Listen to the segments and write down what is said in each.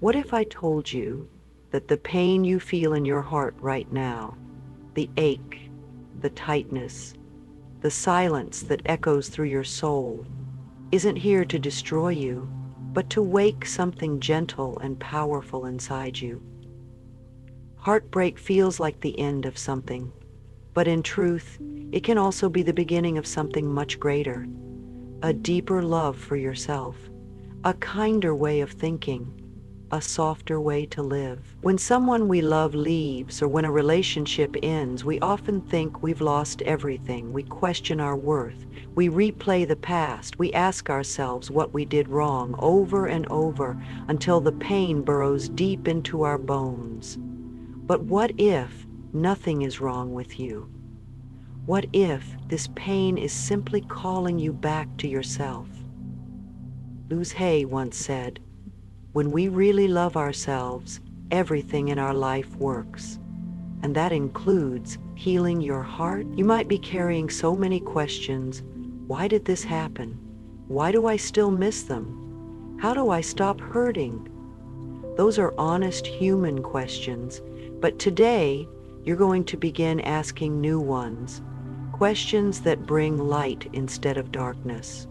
What if I told you that the pain you feel in your heart right now, the ache, the tightness, the silence that echoes through your soul, isn't here to destroy you, but to wake something gentle and powerful inside you? Heartbreak feels like the end of something, but in truth, it can also be the beginning of something much greater, a deeper love for yourself, a kinder way of thinking, a softer way to live. When someone we love leaves or when a relationship ends, we often think we've lost everything. We question our worth. We replay the past. We ask ourselves what we did wrong over and over until the pain burrows deep into our bones. But what if nothing is wrong with you? What if this pain is simply calling you back to yourself? Louise Hay once said, "When we really love ourselves, everything in our life works." And that includes healing your heart. You might be carrying so many questions. Why did this happen? Why do I still miss them? How do I stop hurting? Those are honest human questions, but today you're going to begin asking new ones, questions that bring light instead of darkness.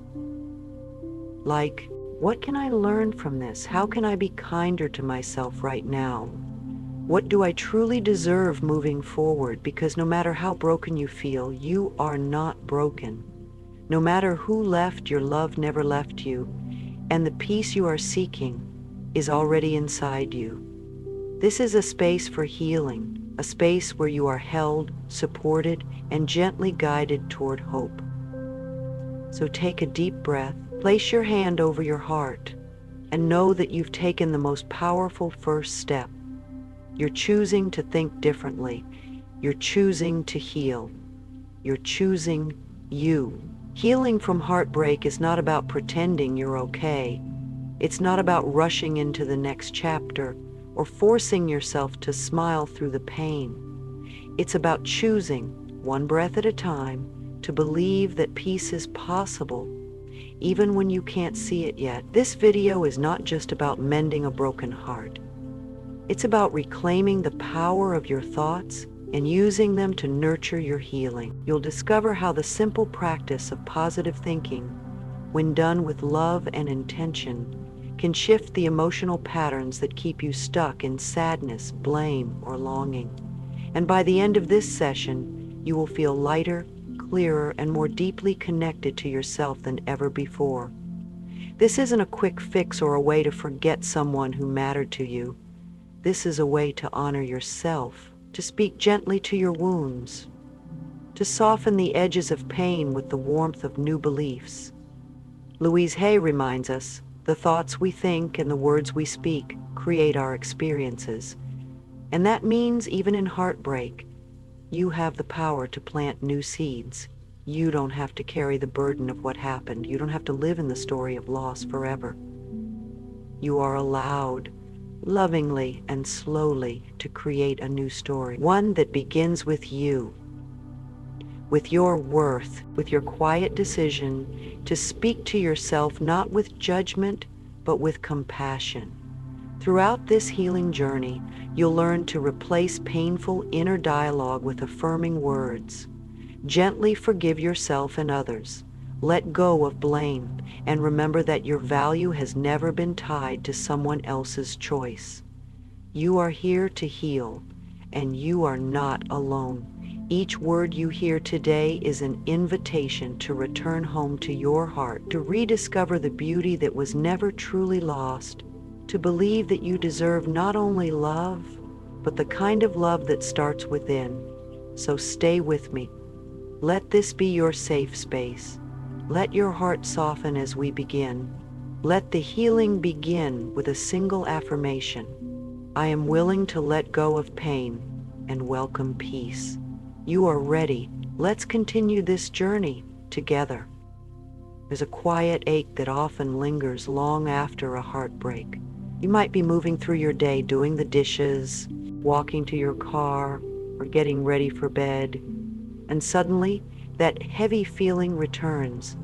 Like, what can I learn from this? How can I be kinder to myself right now? What do I truly deserve moving forward? Because no matter how broken you feel, you are not broken. No matter who left, your love never left you, and the peace you are seeking is already inside you. This is a space for healing, a space where you are held, supported, and gently guided toward hope. So take a deep breath, place your hand over your heart, and know that you've taken the most powerful first step. You're choosing to think differently. You're choosing to heal. You're choosing you. Healing from heartbreak is not about pretending you're okay. It's not about rushing into the next chapter or forcing yourself to smile through the pain. It's about choosing, one breath at a time, to believe that peace is possible, even when you can't see it yet. This video is not just about mending a broken heart. It's about reclaiming the power of your thoughts and using them to nurture your healing. You'll discover how the simple practice of positive thinking, when done with love and intention, can shift the emotional patterns that keep you stuck in sadness, blame, or longing. And by the end of this session, you will feel lighter, clearer, and more deeply connected to yourself than ever before. This isn't a quick fix or a way to forget someone who mattered to you. This is a way to honor yourself, to speak gently to your wounds, to soften the edges of pain with the warmth of new beliefs. Louise Hay reminds us, the thoughts we think and the words we speak create our experiences. And that means even in heartbreak, you have the power to plant new seeds. You don't have to carry the burden of what happened. You don't have to live in the story of loss forever. You are allowed, lovingly and slowly, to create a new story, one that begins with you, with your worth, with your quiet decision to speak to yourself not with judgment, but with compassion. Throughout this healing journey, you'll learn to replace painful inner dialogue with affirming words. Gently forgive yourself and others. Let go of blame, and remember that your value has never been tied to someone else's choice. You are here to heal, and you are not alone. Each word you hear today is an invitation to return home to your heart, to rediscover the beauty that was never truly lost, to believe that you deserve not only love, but the kind of love that starts within. So stay with me. Let this be your safe space. Let your heart soften as we begin. Let the healing begin with a single affirmation. I am willing to let go of pain and welcome peace. You are ready. Let's continue this journey together. There's a quiet ache that often lingers long after a heartbreak. You might be moving through your day, doing the dishes, walking to your car, or getting ready for bed, and suddenly that heavy feeling returns.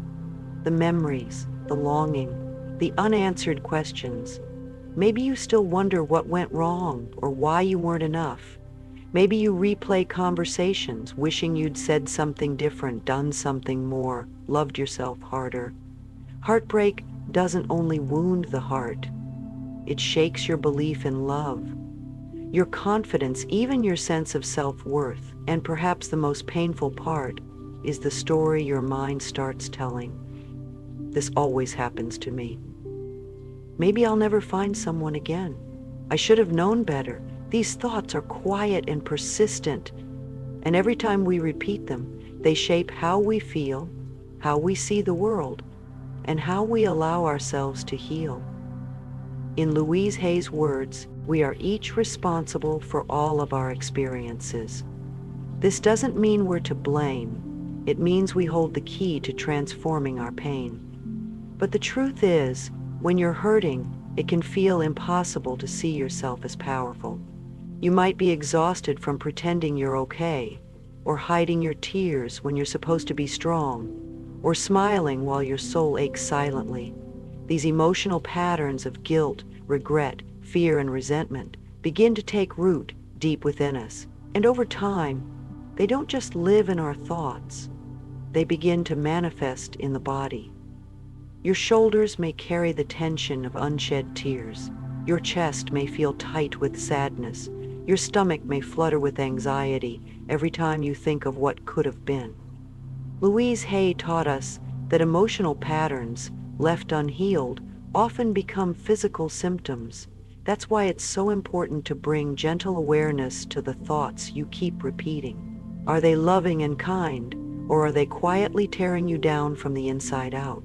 The memories, the longing, the unanswered questions. Maybe you still wonder what went wrong or why you weren't enough. Maybe you replay conversations, wishing you'd said something different, done something more, loved yourself harder. Heartbreak doesn't only wound the heart, it shakes your belief in love, your confidence, even your sense of self-worth. And perhaps the most painful part is the story your mind starts telling. This always happens to me. Maybe I'll never find someone again. I should have known better. These thoughts are quiet and persistent, and every time we repeat them, they shape how we feel, how we see the world, and how we allow ourselves to heal. In Louise Hay's words, we are each responsible for all of our experiences. This doesn't mean we're to blame. It means we hold the key to transforming our pain. But the truth is, when you're hurting, it can feel impossible to see yourself as powerful. You might be exhausted from pretending you're okay, or hiding your tears when you're supposed to be strong, or smiling while your soul aches silently. These emotional patterns of guilt, regret, fear, and resentment begin to take root deep within us. And over time, they don't just live in our thoughts, they begin to manifest in the body. Your shoulders may carry the tension of unshed tears. Your chest may feel tight with sadness. Your stomach may flutter with anxiety every time you think of what could have been. Louise Hay taught us that emotional patterns, left unhealed, often become physical symptoms. That's why it's so important to bring gentle awareness to the thoughts you keep repeating. Are they loving and kind, or are they quietly tearing you down from the inside out?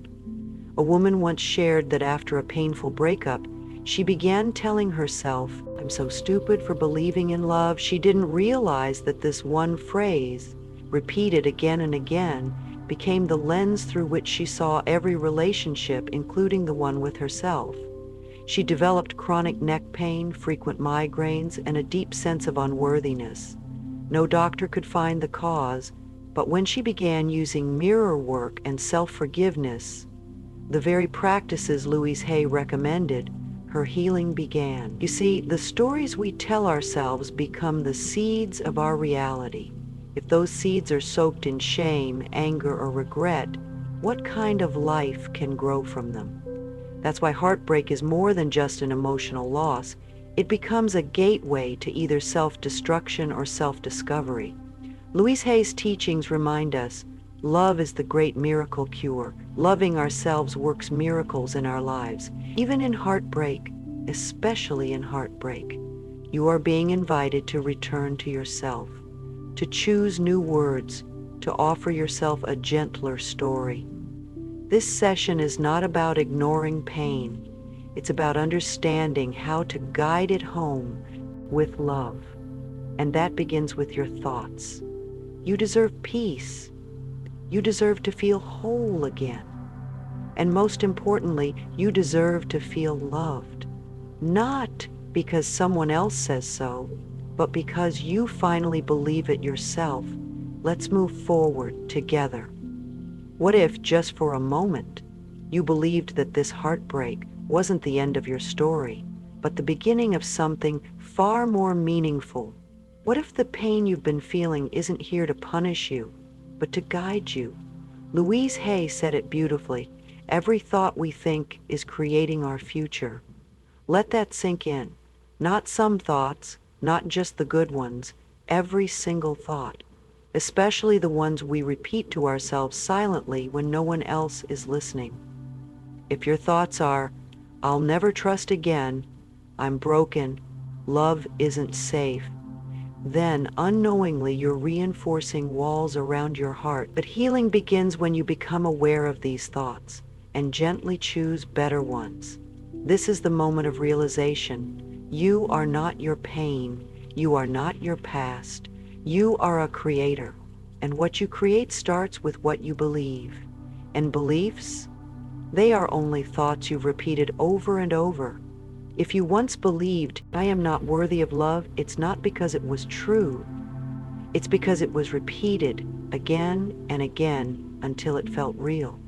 A woman once shared that after a painful breakup, she began telling herself, "I'm so stupid for believing in love." She didn't realize that this one phrase, repeated again and again, became the lens through which she saw every relationship, including the one with herself. She developed chronic neck pain, frequent migraines, and a deep sense of unworthiness. No doctor could find the cause, but when she began using mirror work and self-forgiveness, the very practices Louise Hay recommended, her healing began. You see, the stories we tell ourselves become the seeds of our reality. If those seeds are soaked in shame, anger, or regret, what kind of life can grow from them? That's why heartbreak is more than just an emotional loss. It becomes a gateway to either self-destruction or self-discovery. Louise Hay's teachings remind us, love is the great miracle cure. Loving ourselves works miracles in our lives. Even in heartbreak, especially in heartbreak, you are being invited to return to yourself, to choose new words, to offer yourself a gentler story. This session is not about ignoring pain. It's about understanding how to guide it home with love. And that begins with your thoughts. You deserve peace. You deserve to feel whole again. And most importantly, you deserve to feel loved. Not because someone else says so, but because you finally believe it yourself. Let's move forward together. What if, just for a moment, you believed that this heartbreak wasn't the end of your story, but the beginning of something far more meaningful? What if the pain you've been feeling isn't here to punish you, but to guide you? Louise Hay said it beautifully. Every thought we think is creating our future. Let that sink in. Not some thoughts, not just the good ones, every single thought, especially the ones we repeat to ourselves silently when no one else is listening. If your thoughts are, "I'll never trust again," "I'm broken," "love isn't safe," then unknowingly you're reinforcing walls around your heart. But healing begins when you become aware of these thoughts and gently choose better ones. This is the moment of realization. You are not your pain. You are not your past. You are a creator. And what you create starts with what you believe. And beliefs? They are only thoughts you've repeated over and over. If you once believed, "I am not worthy of love," it's not because it was true. It's because it was repeated again and again until it felt real.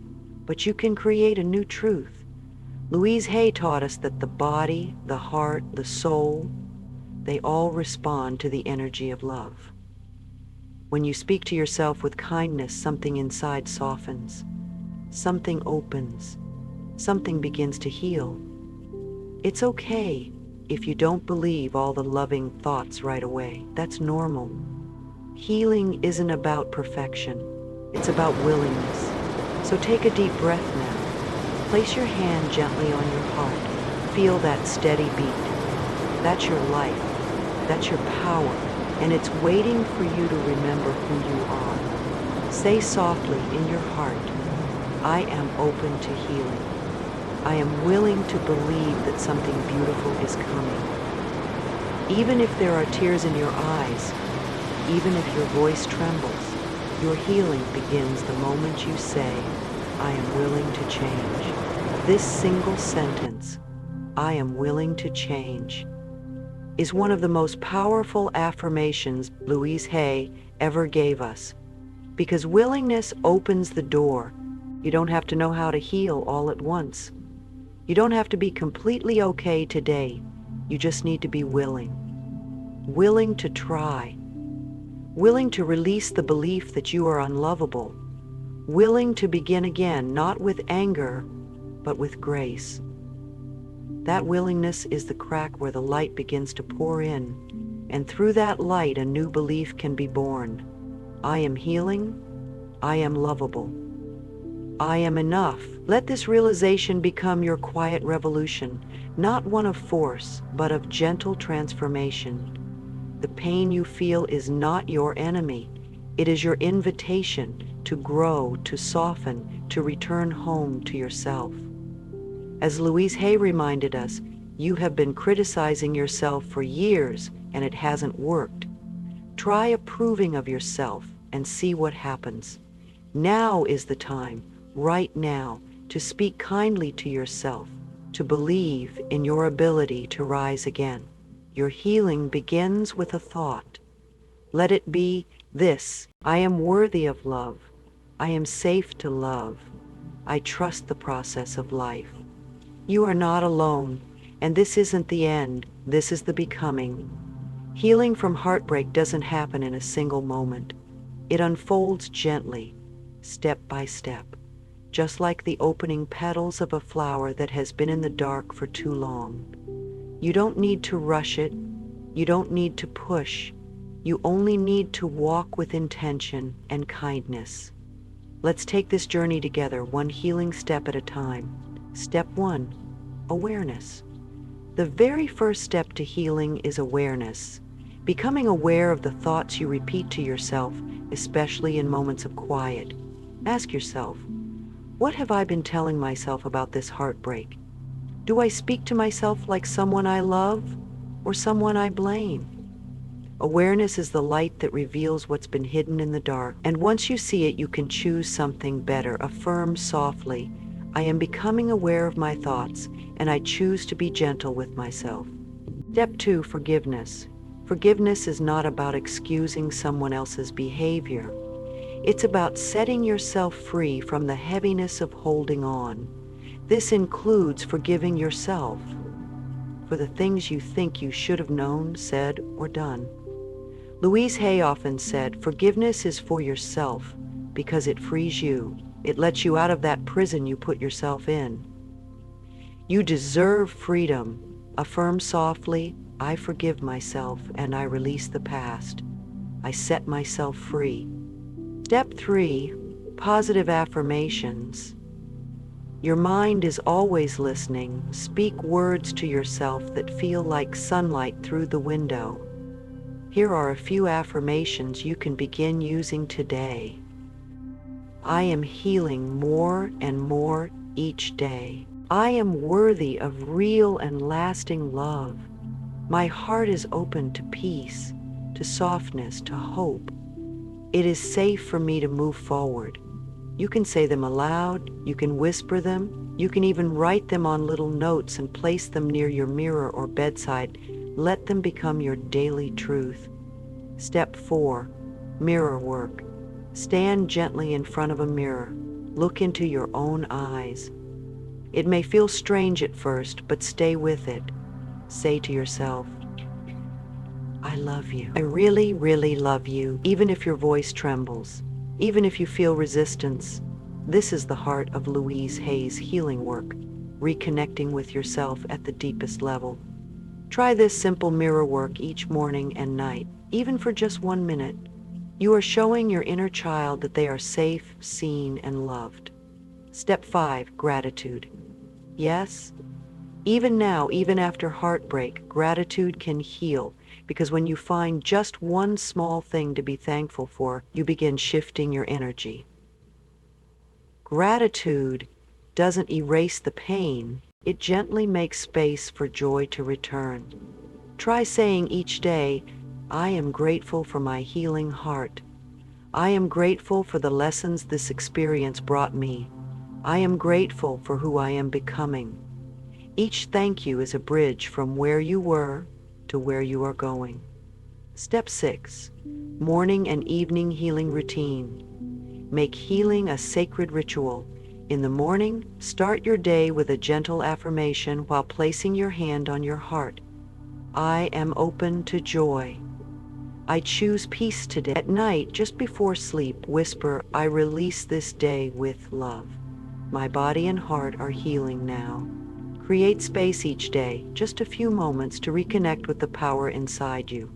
But you can create a new truth. Louise Hay taught us that the body, the heart, the soul, they all respond to the energy of love. When you speak to yourself with kindness, something inside softens, something opens, something begins to heal. It's okay if you don't believe all the loving thoughts right away. That's normal. Healing isn't about perfection. It's about willingness. So take a deep breath now. Place your hand gently on your heart. Feel that steady beat. That's your life. That's your power. And it's waiting for you to remember who you are. Say softly in your heart, I am open to healing. I am willing to believe that something beautiful is coming. Even if there are tears in your eyes, even if your voice trembles, your healing begins the moment you say, I am willing to change. This single sentence, I am willing to change, is one of the most powerful affirmations Louise Hay ever gave us. Because willingness opens the door. You don't have to know how to heal all at once. You don't have to be completely okay today. You just need to be willing. Willing to try. Willing to release the belief that you are unlovable. Willing to begin again, not with anger, but with grace. That willingness is the crack where the light begins to pour in, and through that light a new belief can be born. I am healing. I am lovable. I am enough. Let this realization become your quiet revolution, not one of force, but of gentle transformation. The pain you feel is not your enemy. It is your invitation to grow, to soften, to return home to yourself. As Louise Hay reminded us, you have been criticizing yourself for years and it hasn't worked. Try approving of yourself and see what happens. Now is the time, right now, to speak kindly to yourself, to believe in your ability to rise again. Your healing begins with a thought. Let it be this: I am worthy of love. I am safe to love. I trust the process of life. You are not alone, and this isn't the end. This is the becoming. Healing from heartbreak doesn't happen in a single moment. It unfolds gently, step by step, just like the opening petals of a flower that has been in the dark for too long. You don't need to rush it. You don't need to push. You only need to walk with intention and kindness. Let's take this journey together, one healing step at a time. Step 1, awareness. The very first step to healing is awareness. Becoming aware of the thoughts you repeat to yourself, especially in moments of quiet. Ask yourself, what have I been telling myself about this heartbreak? Do I speak to myself like someone I love or someone I blame? Awareness is the light that reveals what's been hidden in the dark, and once you see it, you can choose something better. Affirm softly, I am becoming aware of my thoughts, and I choose to be gentle with myself. Step 2, forgiveness. Forgiveness is not about excusing someone else's behavior. It's about setting yourself free from the heaviness of holding on. This includes forgiving yourself for the things you think you should have known, said, or done. Louise Hay often said, forgiveness is for yourself because it frees you. It lets you out of that prison you put yourself in. You deserve freedom. Affirm softly, I forgive myself and I release the past. I set myself free. Step 3, positive affirmations. Your mind is always listening. Speak words to yourself that feel like sunlight through the window. Here are a few affirmations you can begin using today. I am healing more and more each day. I am worthy of real and lasting love. My heart is open to peace, to softness, to hope. It is safe for me to move forward. You can say them aloud, you can whisper them, you can even write them on little notes and place them near your mirror or bedside. Let them become your daily truth. Step 4, mirror work. Stand gently in front of a mirror. Look into your own eyes. It may feel strange at first, but stay with it. Say to yourself, I love you. I really, really love you, even if your voice trembles, even if you feel resistance. This is the heart of Louise Hay's healing work, reconnecting with yourself at the deepest level. Try this simple mirror work each morning and night, even for just 1 minute. You are showing your inner child that they are safe, seen, and loved. Step 5, gratitude. Yes, even now, even after heartbreak, gratitude can heal, because when you find just one small thing to be thankful for, you begin shifting your energy. Gratitude doesn't erase the pain, it gently makes space for joy to return. Try saying each day, I am grateful for my healing heart. I am grateful for the lessons this experience brought me. I am grateful for who I am becoming. Each thank you is a bridge from where you were to where you are going. Step 6, morning and evening healing routine. Make healing a sacred ritual. In the morning, start your day with a gentle affirmation while placing your hand on your heart. I am open to joy. I choose peace today. At night, just before sleep, whisper, I release this day with love. My body and heart are healing now. Create space each day, just a few moments, to reconnect with the power inside you.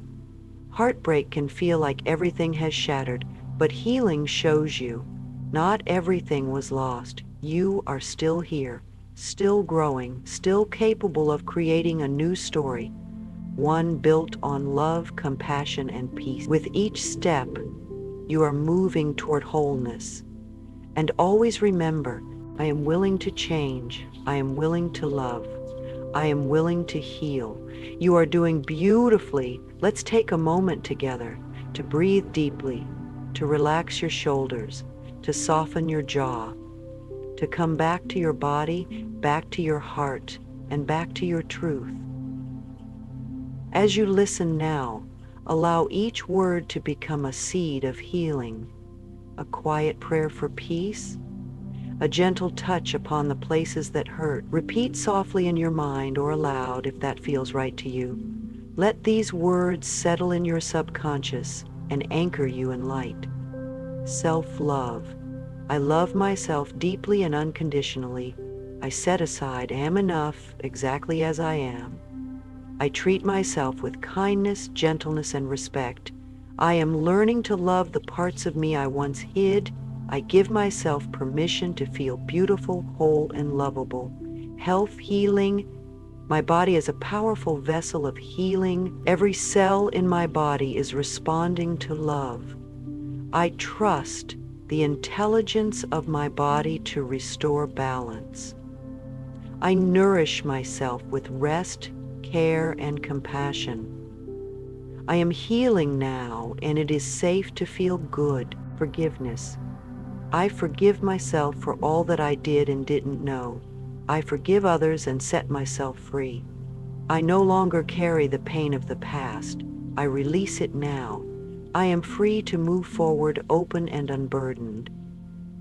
Heartbreak can feel like everything has shattered, but healing shows you not everything was lost. You are still here, still growing, still capable of creating a new story, one built on love, compassion, and peace. With each step, you are moving toward wholeness. And always remember, I am willing to change. I am willing to love. I am willing to heal. You are doing beautifully. Let's take a moment together to breathe deeply, to relax your shoulders, to soften your jaw, to come back to your body, back to your heart, and back to your truth. As you listen now, allow each word to become a seed of healing, a quiet prayer for peace, a gentle touch upon the places that hurt. Repeat softly in your mind or aloud if that feels right to you. Let these words settle in your subconscious and anchor you in light. Self-love. I love myself deeply and unconditionally. I set aside, am enough exactly as I am. I treat myself with kindness, gentleness, and respect. I am learning to love the parts of me I once hid. I give myself permission to feel beautiful, whole, and lovable. Health, healing. My body is a powerful vessel of healing. Every cell in my body is responding to love. I trust the intelligence of my body to restore balance. I nourish myself with rest, care, and compassion. I am healing now, and it is safe to feel good. Forgiveness. I forgive myself for all that I did and didn't know. I forgive others and set myself free. I no longer carry the pain of the past. I release it now. I am free to move forward open and unburdened.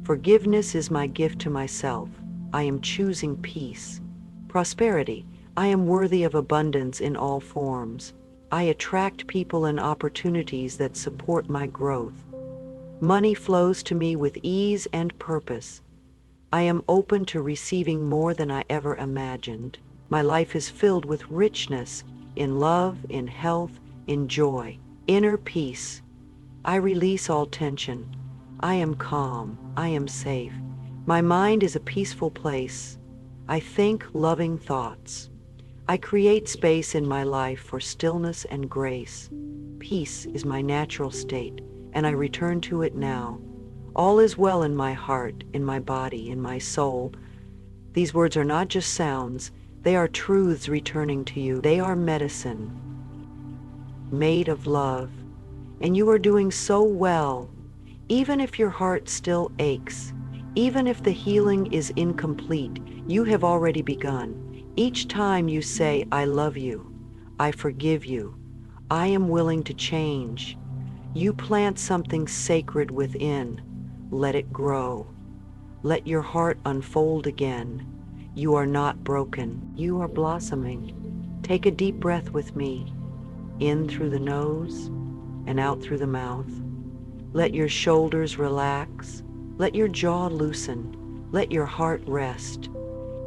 Forgiveness is my gift to myself. I am choosing peace. Prosperity. I am worthy of abundance in all forms. I attract people and opportunities that support my growth. Money flows to me with ease and purpose. I am open to receiving more than I ever imagined. My life is filled with richness, in love, in health, in joy, inner peace. I release all tension. I am calm. I am safe. My mind is a peaceful place. I think loving thoughts. I create space in my life for stillness and grace. Peace is my natural state, and I return to it now. All is well in my heart, in my body, in my soul. These words are not just sounds, they are truths returning to you. They are medicine, made of love. And you are doing so well, even if your heart still aches, even if the healing is incomplete, you have already begun. Each time you say, I love you, I forgive you, I am willing to change, you plant something sacred within. Let it grow. Let your heart unfold again. You are not broken. You are blossoming. Take a deep breath with me, in through the nose and out through the mouth. Let your shoulders relax. Let your jaw loosen. Let your heart rest.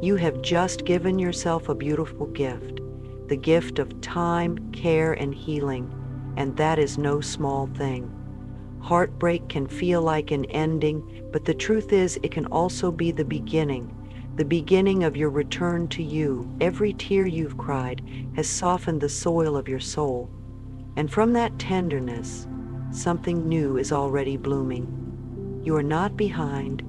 You have just given yourself a beautiful gift, the gift of time, care, and healing, and that is no small thing. Heartbreak can feel like an ending, but the truth is it can also be the beginning of your return to you. Every tear you've cried has softened the soil of your soul, and from that tenderness, something new is already blooming. You are not behind,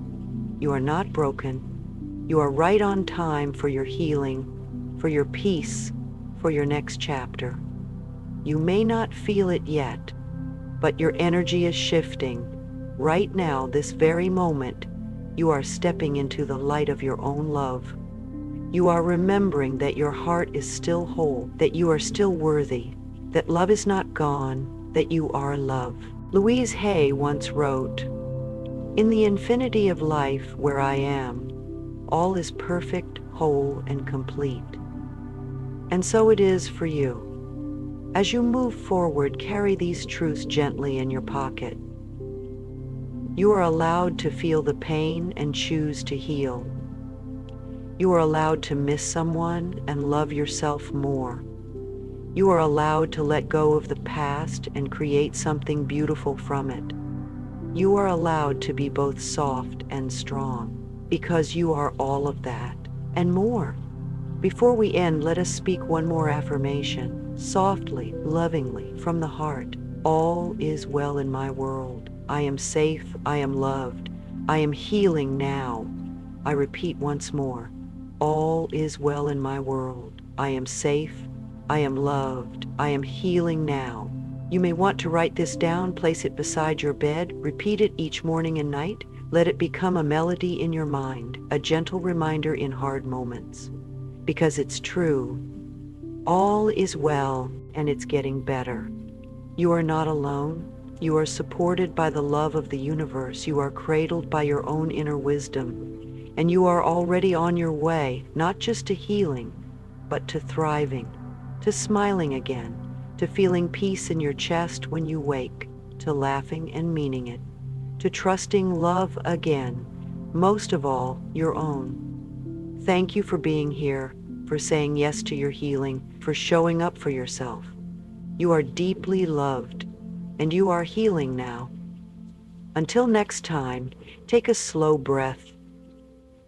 you are not broken, you are right on time for your healing, for your peace, for your next chapter. You may not feel it yet, but your energy is shifting. Right now, this very moment, you are stepping into the light of your own love. You are remembering that your heart is still whole, that you are still worthy, that love is not gone, that you are love. Louise Hay once wrote, "In the infinity of life where I am, all is perfect, whole, and complete." And so it is for you. As you move forward, carry these truths gently in your pocket. You are allowed to feel the pain and choose to heal. You are allowed to miss someone and love yourself more. You are allowed to let go of the past and create something beautiful from it. You are allowed to be both soft and strong, because you are all of that and more. Before we end, let us speak one more affirmation, softly, lovingly, from the heart. All is well in my world. I am safe, I am loved, I am healing now. I repeat once more, all is well in my world. I am safe, I am loved, I am healing now. You may want to write this down, place it beside your bed, repeat it each morning and night. Let it become a melody in your mind, a gentle reminder in hard moments. Because it's true, all is well and it's getting better. You are not alone. You are supported by the love of the universe. You are cradled by your own inner wisdom. And you are already on your way, not just to healing, but to thriving, to smiling again, to feeling peace in your chest when you wake, to laughing and meaning it, to trusting love again, most of all, your own. Thank you for being here, for saying yes to your healing, for showing up for yourself. You are deeply loved, and you are healing now. Until next time, take a slow breath,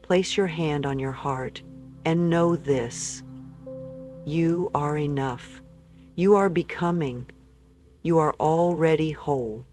place your hand on your heart, and know this: you are enough. You are becoming. You are already whole.